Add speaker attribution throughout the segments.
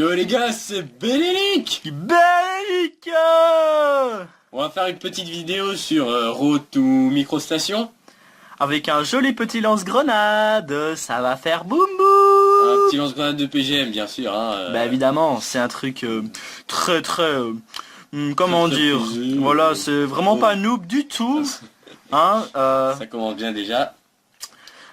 Speaker 1: Yo les gars, c'est Bénélique.
Speaker 2: Bénélique.
Speaker 1: On va faire une petite vidéo sur Road to Microstation.
Speaker 2: Avec un joli petit lance-grenade, ça va faire boum
Speaker 1: Un
Speaker 2: boum.
Speaker 1: petit lance-grenade de PGM bien sûr. Hein,
Speaker 2: Bah évidemment, c'est un truc très comment
Speaker 1: très
Speaker 2: dire,
Speaker 1: prisé,
Speaker 2: voilà, c'est vraiment pas noob du tout. Hein,
Speaker 1: Ça commence bien déjà.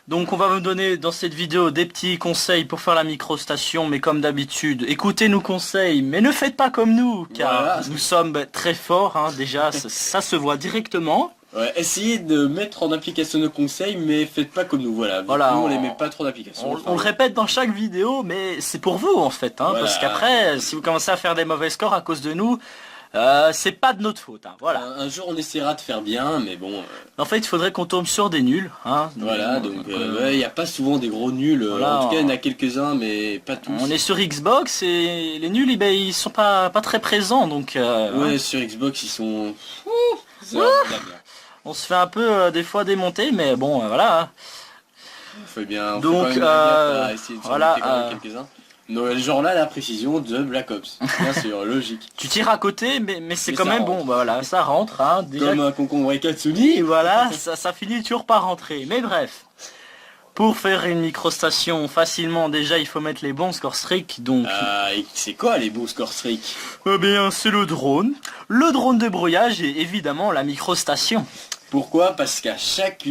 Speaker 2: donc on va vous donner dans cette vidéo des petits conseils pour faire la microstation, mais comme d'habitude, écoutez nos conseils, mais ne faites pas comme nous, car
Speaker 1: Voilà.
Speaker 2: nous sommes très forts, hein, déjà ça se voit directement.
Speaker 1: Ouais, essayez de mettre en application nos conseils, mais faites pas comme nous, voilà.
Speaker 2: Voilà,
Speaker 1: Nous, on les met pas trop d'applications.
Speaker 2: On le répète dans chaque vidéo, mais c'est pour vous en fait, hein,
Speaker 1: Voilà.
Speaker 2: parce qu'après, si vous commencez à faire des mauvais scores à cause de nous, c'est pas de notre faute, hein, voilà.
Speaker 1: Un jour on essaiera de faire bien, mais bon.
Speaker 2: En fait, il faudrait qu'on tombe sur des nuls, hein.
Speaker 1: Voilà, donc il n'y a pas souvent des gros nuls.
Speaker 2: Voilà.
Speaker 1: En tout cas, il y en a quelques-uns, mais pas tous.
Speaker 2: On est sur Xbox et les nuls, ils sont pas très présents, donc
Speaker 1: Ouais,
Speaker 2: hein,
Speaker 1: sur Xbox, ils sont... C'est
Speaker 2: Ouh.
Speaker 1: incroyable.
Speaker 2: on se fait un peu des fois démonter, mais bon, voilà. Hein.
Speaker 1: On fait bien,
Speaker 2: Donc,
Speaker 1: on fait quand même gaffe à essayer de
Speaker 2: voilà,
Speaker 1: surmonter quand même quelques-uns. Donc, genre là, la précision de Black Ops. Bien sûr, logique.
Speaker 2: Tu tires à côté, mais c'est
Speaker 1: Mais
Speaker 2: quand
Speaker 1: ça
Speaker 2: même
Speaker 1: rentre.
Speaker 2: bon, bah voilà, ça rentre, hein, déjà.
Speaker 1: Comme un concombre et Katsuni.
Speaker 2: Et voilà, ça finit toujours par rentrer. Mais bref, pour faire une microstation facilement, déjà il faut mettre les bons score streak. Donc,
Speaker 1: Et c'est quoi les beaux score streak?
Speaker 2: eh bien c'est le drone de brouillage et évidemment la microstation.
Speaker 1: Pourquoi? Parce qu'à chaque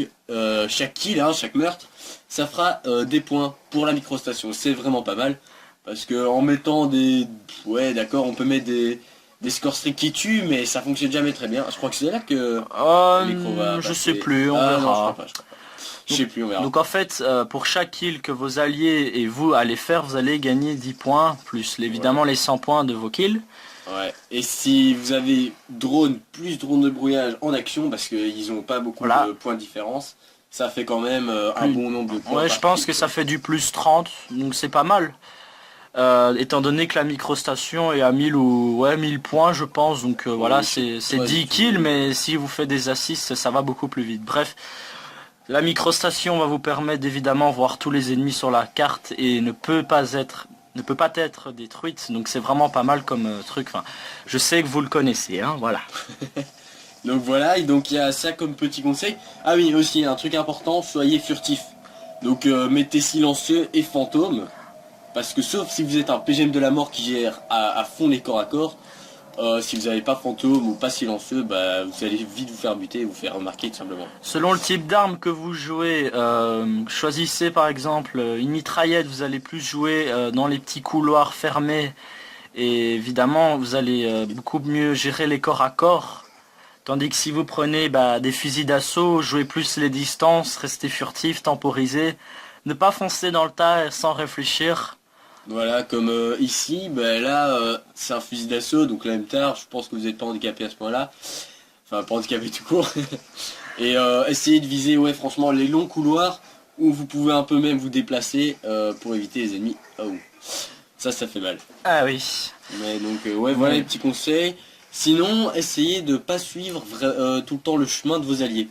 Speaker 1: kill, hein, chaque meurtre, ça fera des points pour la microstation. C'est vraiment pas mal. Parce que en mettant des... Ouais d'accord, on peut mettre des scores streak qui tuent, mais ça fonctionne jamais très bien. Je crois que c'est là que... le micro va
Speaker 2: Je
Speaker 1: passer.
Speaker 2: sais plus, on
Speaker 1: Ah, non, je
Speaker 2: verra.
Speaker 1: crois pas. Je sais plus, on verra.
Speaker 2: Donc en fait, pour chaque kill que vos alliés et vous allez faire, vous allez gagner 10 points, plus évidemment les 100 points de vos kills.
Speaker 1: Ouais. Et si vous avez drone plus drone de brouillage en action, parce qu'ils ont pas beaucoup
Speaker 2: Voilà.
Speaker 1: de points de différence, ça fait quand même un
Speaker 2: Plus-
Speaker 1: bon nombre de points.
Speaker 2: Ouais,
Speaker 1: par
Speaker 2: je pense
Speaker 1: kill,
Speaker 2: que
Speaker 1: quoi.
Speaker 2: ça fait du plus 30, donc c'est pas mal. Étant donné que la microstation est à 1000 ou ouais 1000 points je pense, donc voilà, c'est
Speaker 1: ouais,
Speaker 2: 10 kills, mais si vous faites des assists ça va beaucoup plus vite. Bref, la microstation va vous permettre d'évidemment voir tous les ennemis sur la carte et ne peut pas être détruite, donc c'est vraiment pas mal comme truc. Enfin, je sais que vous le connaissez, hein, voilà.
Speaker 1: Donc voilà, et donc il y a ça comme petit conseil. Ah oui, aussi un truc important, soyez furtif. Donc mettez silencieux et fantôme. Parce que sauf si vous êtes un PGM de la mort qui gère à fond les corps à corps, si vous n'avez pas fantôme ou pas silencieux, bah vous allez vite vous faire buter et vous faire remarquer tout simplement.
Speaker 2: Selon le type d'arme que vous jouez, choisissez par exemple une mitraillette, vous allez plus jouer dans les petits couloirs fermés et évidemment vous allez beaucoup mieux gérer les corps à corps. Tandis que si vous prenez des fusils d'assaut, jouez plus les distances, restez furtif, temporisez, ne pas foncer dans le tas sans réfléchir.
Speaker 1: Voilà, comme ici, bah là c'est un fusil d'assaut, donc la même tard, je pense que vous n'êtes pas handicapé à ce point-là. Enfin pas handicapé tout court. Et essayez de viser, ouais franchement, les longs couloirs où vous pouvez un peu même vous déplacer pour éviter les ennemis. Oh, ça fait mal.
Speaker 2: Ah oui.
Speaker 1: Mais donc ouais, voilà les petits conseils. Sinon, essayez de pas suivre tout le temps le chemin de vos alliés.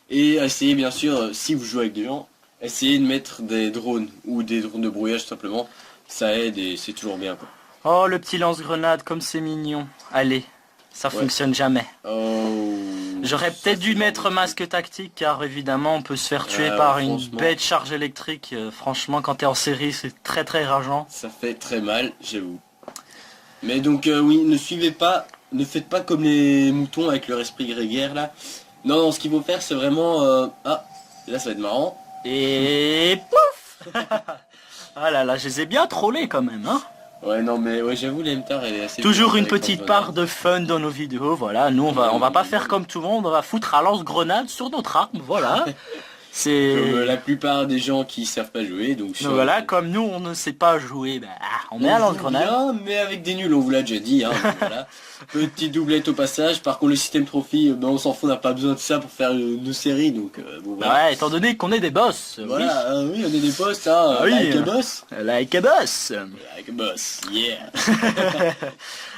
Speaker 1: Et essayez bien sûr, si vous jouez avec des gens, essayez de mettre des drones ou des drones de brouillage tout simplement. Ça aide et c'est toujours bien quoi.
Speaker 2: Oh le petit lance-grenade, comme c'est mignon. Allez, ça fonctionne jamais.
Speaker 1: Oh,
Speaker 2: J'aurais peut-être dû mettre masque tactique car évidemment on peut se faire tuer par une
Speaker 1: franchement.
Speaker 2: bête charge électrique. Franchement quand t'es en série c'est très rageant.
Speaker 1: ça fait très mal, j'avoue. Mais donc oui, ne faites pas comme les moutons avec leur esprit grégaire là. Non, ce qu'il faut faire c'est vraiment... Ah, là ça va être marrant.
Speaker 2: Et pouf. Ah là là, je les ai bien trollés quand même, hein.
Speaker 1: Ouais non mais ouais j'avoue l'Emtar elle est assez...
Speaker 2: Toujours une
Speaker 1: avec
Speaker 2: petite
Speaker 1: Lance
Speaker 2: part de fun dans nos vidéos, voilà. Nous on va pas faire comme tout le monde, on va foutre à lance-grenade sur notre arme, voilà. C'est...
Speaker 1: Comme la plupart des gens qui savent pas jouer, donc...
Speaker 2: Donc voilà, comme nous on ne sait pas jouer, on met à lance-grenade.
Speaker 1: Bien, mais avec des nuls, on vous l'a déjà dit. Hein, donc voilà. Petite doublette au passage. Par contre, le système trophy, on s'en fout, on n'a pas besoin de ça pour faire nos séries. Donc bon, voilà.
Speaker 2: Ouais, étant donné qu'on est des boss.
Speaker 1: Voilà, oui, on est des postes, hein,
Speaker 2: Ah oui,
Speaker 1: like a boss.
Speaker 2: Like a boss.
Speaker 1: Like a boss, yeah.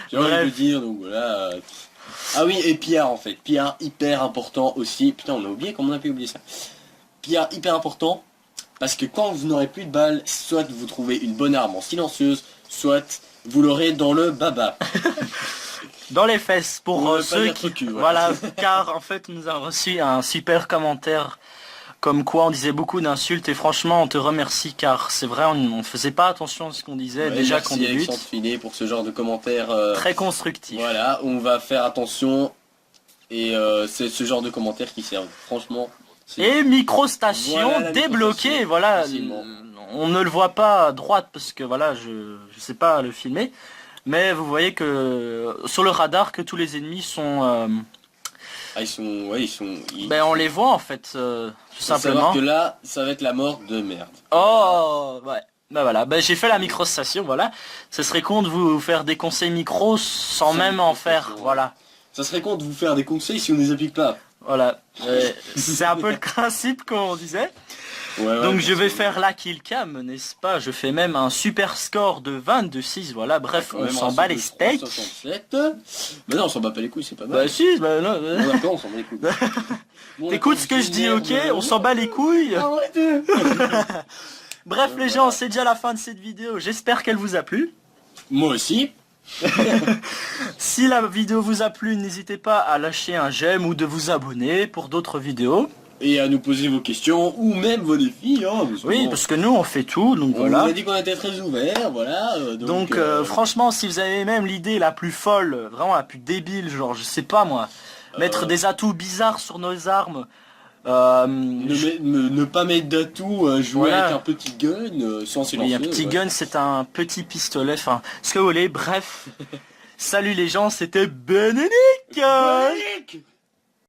Speaker 1: J'ai envie de
Speaker 2: Bref.
Speaker 1: le dire, donc voilà. Ah oui, et PR en fait. PR hyper important aussi. Putain, on a oublié, comment on a pu oublier ça. PR hyper important. Parce que quand vous n'aurez plus de balles, soit vous trouvez une bonne arme en silencieuse, soit vous l'aurez dans le baba.
Speaker 2: Dans les fesses, pour
Speaker 1: Pour ne pas
Speaker 2: ceux
Speaker 1: dire
Speaker 2: qui...
Speaker 1: cul, voilà.
Speaker 2: Voilà, car en fait, nous avons reçu un super commentaire comme quoi on disait beaucoup d'insultes et franchement, on te remercie car c'est vrai, on faisait pas attention à ce qu'on disait
Speaker 1: Ouais,
Speaker 2: déjà
Speaker 1: merci
Speaker 2: qu'on débute.
Speaker 1: Alexandre Finet pour ce genre de commentaires.
Speaker 2: Très constructif.
Speaker 1: Voilà, on va faire attention. Et c'est ce genre de commentaires qui servent. Franchement.
Speaker 2: Et microstation
Speaker 1: Voilà la
Speaker 2: débloquée,
Speaker 1: microstation,
Speaker 2: voilà.
Speaker 1: facilement.
Speaker 2: On ne le voit pas à droite parce que voilà, je sais pas le filmer. Mais vous voyez que sur le radar que tous les ennemis sont...
Speaker 1: Ah, ils sont. Ouais, ils sont.
Speaker 2: Ben on les voit en fait, tout
Speaker 1: Faut savoir
Speaker 2: simplement.
Speaker 1: que là, ça va être la mort de merde.
Speaker 2: Oh ouais. Ben voilà, ben j'ai fait la microstation, voilà. Ce serait con de vous faire des conseils micro sans même en faire,
Speaker 1: microstation,
Speaker 2: voilà.
Speaker 1: Ça serait con de vous faire des conseils si on ne les applique pas.
Speaker 2: Voilà. C'est un peu le principe comme on disait.
Speaker 1: Ouais,
Speaker 2: Donc je vais faire la kill cam, n'est-ce pas? Je fais même un super score de 22-6, voilà. Bref, on s'en bat les steaks.
Speaker 1: 67. Mais non, on s'en bat pas les couilles, c'est pas
Speaker 2: Bah
Speaker 1: mal.
Speaker 2: si, bah non.
Speaker 1: Bon, d'accord, on s'en bat les couilles. Bon,
Speaker 2: T'écoutes
Speaker 1: d'accord,
Speaker 2: ce que je dis, ok?
Speaker 1: merde.
Speaker 2: On s'en bat les couilles.
Speaker 1: Arrêtez.
Speaker 2: Bref les gens, c'est déjà la fin de cette vidéo. J'espère qu'elle vous a plu.
Speaker 1: Moi aussi.
Speaker 2: Si la vidéo vous a plu, n'hésitez pas à lâcher un j'aime ou de vous abonner pour d'autres vidéos.
Speaker 1: Et à nous poser vos questions ou même vos défis. Hein,
Speaker 2: Oui, parce que nous on fait tout, donc
Speaker 1: on
Speaker 2: voilà.
Speaker 1: vous a dit qu'on était très ouverts, voilà.
Speaker 2: Donc franchement, si vous avez même l'idée la plus folle, vraiment la plus débile, genre je sais pas moi, mettre des atouts bizarres sur nos armes,
Speaker 1: ne pas mettre d'atout, jouer
Speaker 2: Voilà.
Speaker 1: avec un petit gun sans silencieux.
Speaker 2: oui, un petit
Speaker 1: ouais.
Speaker 2: gun c'est un petit pistolet, enfin ce que vous voulez, bref. Salut les gens, c'était Bénédicte.
Speaker 1: Monique